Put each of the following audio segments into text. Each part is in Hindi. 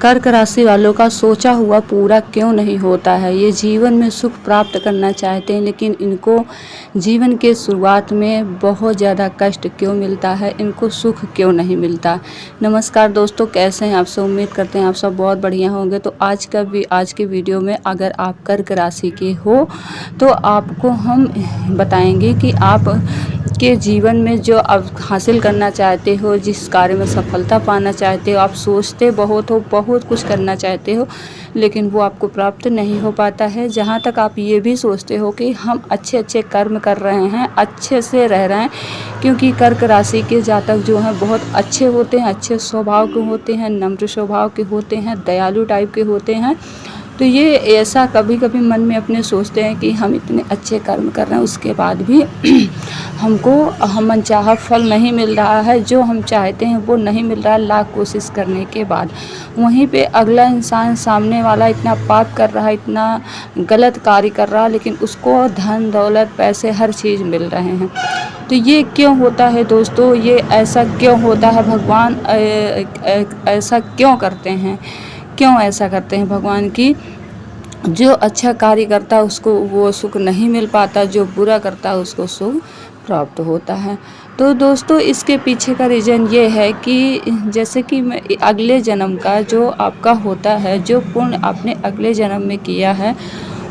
कर्क राशि वालों का सोचा हुआ पूरा क्यों नहीं होता है। ये जीवन में सुख प्राप्त करना चाहते हैं, लेकिन इनको जीवन के शुरुआत में बहुत ज़्यादा कष्ट क्यों मिलता है, इनको सुख क्यों नहीं मिलता। नमस्कार दोस्तों, कैसे हैं आप सब। उम्मीद करते हैं आप सब बहुत बढ़िया होंगे। तो आज की वीडियो में अगर आप कर्क राशि के हो तो आपको हम बताएंगे कि आप के जीवन में जो आप हासिल करना चाहते हो, जिस कार्य में सफलता पाना चाहते हो, आप सोचते बहुत हो, बहुत कुछ करना चाहते हो, लेकिन वो आपको प्राप्त नहीं हो पाता है। जहाँ तक आप ये भी सोचते हो कि हम अच्छे कर्म कर रहे हैं, अच्छे से रह रहे हैं, क्योंकि कर्क राशि के जातक जो हैं बहुत अच्छे होते हैं, अच्छे स्वभाव के होते हैं, नम्र स्वभाव के होते हैं, दयालु टाइप के होते हैं। तो ये ऐसा कभी कभी मन में अपने सोचते हैं कि हम इतने अच्छे कर्म कर रहे हैं, उसके बाद भी हमको हम मनचाहा फल नहीं मिल रहा है, जो हम चाहते हैं वो नहीं मिल रहा है लाख कोशिश करने के बाद। वहीं पे अगला इंसान, सामने वाला इतना पाप कर रहा है, इतना गलत कार्य कर रहा है, लेकिन उसको धन दौलत पैसे हर चीज़ मिल रहे हैं। तो ये क्यों होता है दोस्तों, ये ऐसा क्यों होता है, भगवान ऐसा क्यों करते हैं, क्यों ऐसा करते हैं भगवान की। जो अच्छा कार्य करता है उसको वो सुख नहीं मिल पाता, जो बुरा करता है उसको सुख प्राप्त होता है। तो दोस्तों इसके पीछे का रीज़न ये है कि जैसे कि अगले जन्म का जो आपका होता है, जो पुण्य आपने अगले जन्म में किया है,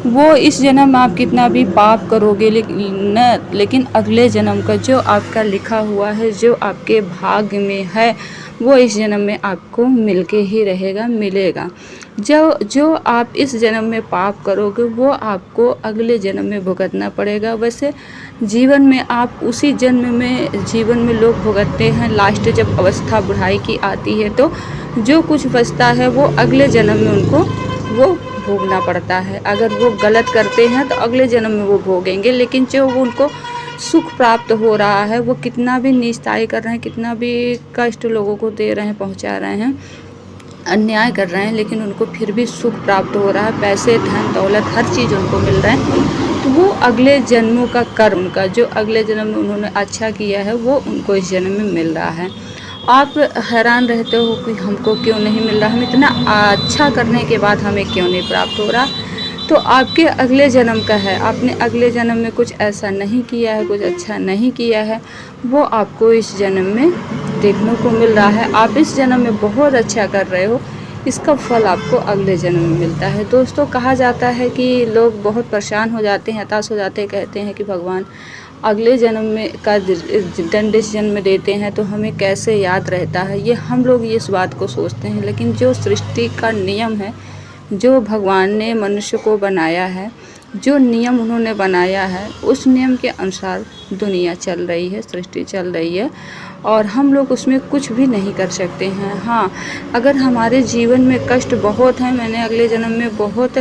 वो इस जन्म में आप कितना भी पाप करोगे लेकिन अगले जन्म का जो आपका लिखा हुआ है, जो आपके भाग्य में है, वो इस जन्म में आपको मिलके ही रहेगा, मिलेगा। जो आप इस जन्म में पाप करोगे वो आपको अगले जन्म में भुगतना पड़ेगा। वैसे जीवन में आप उसी जन्म में, जीवन में लोग भुगतते हैं, लास्ट जब अवस्था बुढ़ाई की आती है तो जो कुछ बचता है वो अगले जन्म में उनको वो भोगना पड़ता है। अगर वो गलत करते हैं तो अगले जन्म में वो भोगेंगे, लेकिन जो उनको सुख प्राप्त हो रहा है, वो कितना भी नीचताई कर रहे हैं, कितना भी कष्ट लोगों को दे रहे हैं, पहुंचा रहे हैं, अन्याय कर रहे हैं, लेकिन उनको फिर भी सुख प्राप्त हो रहा है, पैसे धन दौलत हर चीज़ उनको मिल रहा है। तो वो अगले जन्मों का कर्म का, जो अगले जन्म में उन्होंने अच्छा किया है, वो उनको इस जन्म में मिल रहा है। आप हैरान रहते हो कि हमको क्यों नहीं मिल रहा, हम इतना अच्छा करने के बाद हमें क्यों नहीं प्राप्त हो रहा। तो आपके अगले जन्म का है, आपने अगले जन्म में कुछ ऐसा नहीं किया है, कुछ अच्छा नहीं किया है, वो आपको इस जन्म में देखने को मिल रहा है। आप इस जन्म में बहुत अच्छा कर रहे हो, इसका फल आपको अगले जन्म में मिलता है। दोस्तों कहा जाता है कि लोग बहुत परेशान हो जाते हैं, हताश हो जाते हैं, कहते हैं कि भगवान अगले जन्म में का दंड इस जन्म में देते हैं तो हमें कैसे याद रहता है। ये हम लोग इस बात को सोचते हैं, लेकिन जो सृष्टि का नियम है, जो भगवान ने मनुष्य को बनाया है, जो नियम उन्होंने बनाया है, उस नियम के अनुसार दुनिया चल रही है, सृष्टि चल रही है, और हम लोग उसमें कुछ भी नहीं कर सकते हैं। हाँ, अगर हमारे जीवन में कष्ट बहुत हैं, मैंने अगले जन्म में बहुत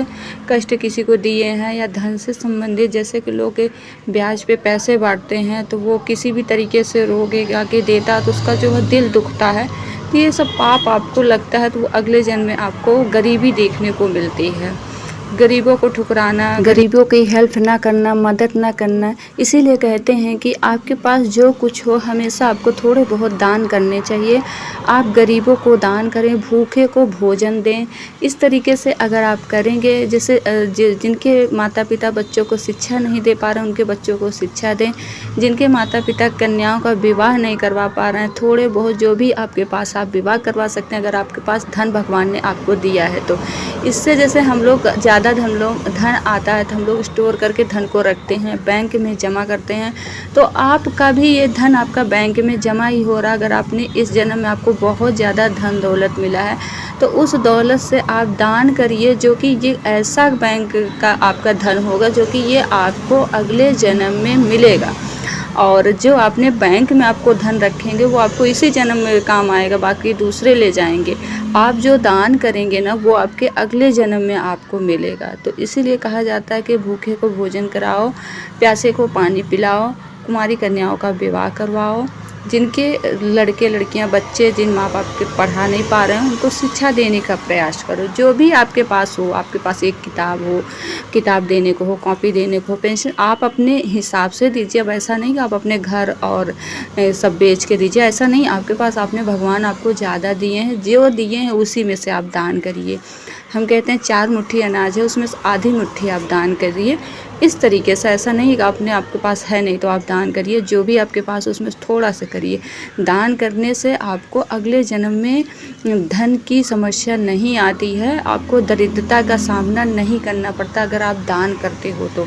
कष्ट किसी को दिए हैं, या धन से संबंधित, जैसे कि लोग ब्याज पे पैसे बांटते हैं तो वो किसी भी तरीके से रोगे आके देता तो उसका जो है दिल दुखता है, तो ये सब पाप आपको लगता है, तो वो अगले जन्म में आपको गरीबी देखने को मिलती है। गरीबों को ठुकराना, गरीबों की हेल्प ना करना, मदद ना करना। इसीलिए कहते हैं कि आपके पास जो कुछ हो हमेशा आपको थोड़े बहुत दान करने चाहिए। आप गरीबों को दान करें, भूखे को भोजन दें। इस तरीके से अगर आप करेंगे, जैसे जिनके माता पिता बच्चों को शिक्षा नहीं दे पा रहे उनके बच्चों को शिक्षा दें, जिनके माता पिता कन्याओं का विवाह नहीं करवा पा रहे हैं, थोड़े बहुत जो भी आपके पास आप विवाह करवा सकते हैं, अगर आपके पास धन भगवान ने आपको दिया है तो। इससे जैसे हम लोग ज़्यादा धन आता है तो हम लोग स्टोर करके धन को रखते हैं, बैंक में जमा करते हैं, तो आपका भी ये धन आपका बैंक में जमा ही हो रहा। अगर आपने इस जन्म में आपको बहुत ज़्यादा धन दौलत मिला है तो उस दौलत से आप दान करिए, जो कि ये ऐसा बैंक का आपका धन होगा जो कि ये आपको अगले जन्म में मिलेगा। और जो आपने बैंक में आपको धन रखेंगे वो आपको इसी जन्म में काम आएगा, बाकी दूसरे ले जाएंगे। आप जो दान करेंगे ना वो आपके अगले जन्म में आपको मिलेगा। तो इसीलिए कहा जाता है कि भूखे को भोजन कराओ, प्यासे को पानी पिलाओ, कुमारी कन्याओं का विवाह करवाओ, जिनके लड़के लड़कियां बच्चे जिन माँ बाप के पढ़ा नहीं पा रहे हैं उनको शिक्षा देने का प्रयास करो। जो भी आपके पास हो, आपके पास एक किताब हो, किताब देने को हो, कॉपी देने को हो, पेंसिल, आप अपने हिसाब से दीजिए। अब ऐसा नहीं कि आप अपने घर और सब बेच के दीजिए, ऐसा नहीं। आपके पास आपने भगवान आपको ज़्यादा दिए हैं, जो दिए हैं उसी में से आप दान करिए। हम कहते हैं 4 मुट्ठी अनाज है, उसमें से आधी मुट्ठी आप दान करिए। इस तरीके से, ऐसा नहीं कि आपके पास है नहीं तो आप दान करिए। जो भी आपके पास है उसमें थोड़ा सा करिए। दान करने से आपको अगले जन्म में धन की समस्या नहीं आती है, आपको दरिद्रता का सामना नहीं करना पड़ता अगर आप दान करते हो तो।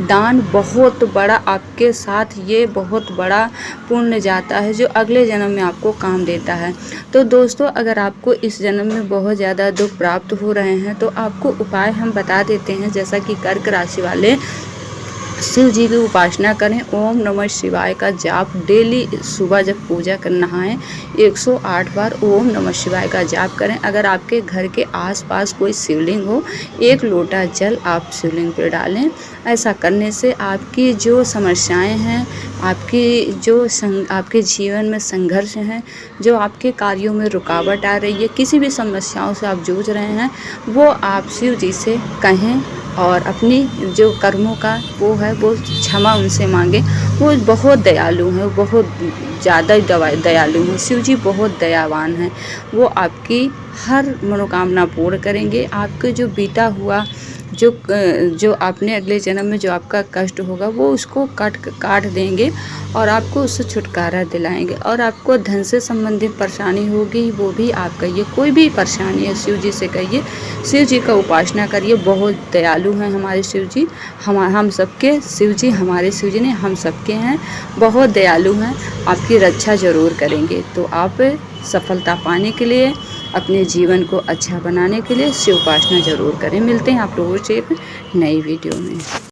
दान बहुत बड़ा आपके साथ ये बहुत बड़ा पुण्य जाता है जो अगले जन्म में आपको काम देता है। तो दोस्तों, अगर आपको इस जन्म में बहुत ज़्यादा दुख प्राप्त हो रहे हैं तो आपको उपाय हम बता देते हैं। जैसा कि कर्क राशि वाले शिव जी की उपासना करें, ओम नमः शिवाय का जाप डेली सुबह जब पूजा कर नहाएं 108 बार ओम नमः शिवाय का जाप करें। अगर आपके घर के आसपास कोई शिवलिंग हो, 1 लोटा जल आप शिवलिंग पर डालें। ऐसा करने से आपकी जो समस्याएं हैं, आपके जीवन में संघर्ष हैं, जो आपके कार्यों में रुकावट आ रही है, किसी भी समस्याओं से आप जूझ रहे हैं, वो आप शिव जी से कहें और अपनी जो कर्मों का वो है वो क्षमा उनसे मांगे। वो बहुत दयालु हैं, बहुत ज़्यादा दयालु हैं। शिव जी बहुत दयावान हैं। वो आपकी हर मनोकामना पूर्ण करेंगे। आपके जो बीता हुआ जो आपने अगले जन्म में जो आपका कष्ट होगा वो उसको काट देंगे और आपको उससे छुटकारा दिलाएंगे। और आपको धन से संबंधित परेशानी होगी वो भी आप कहिए, कोई भी परेशानी है शिव जी से कहिए। शिव जी का उपासना करिए, बहुत दयालु हैं हमारे शिव जी। हम सबके शिव जी, हमारे शिव जी ने हम सबके हैं, बहुत दयालु हैं, आपकी रक्षा ज़रूर करेंगे। तो आप सफलता पाने के लिए, अपने जीवन को अच्छा बनाने के लिए शिव उपासना ज़रूर करें। मिलते हैं आप लोगों से एक नई वीडियो में।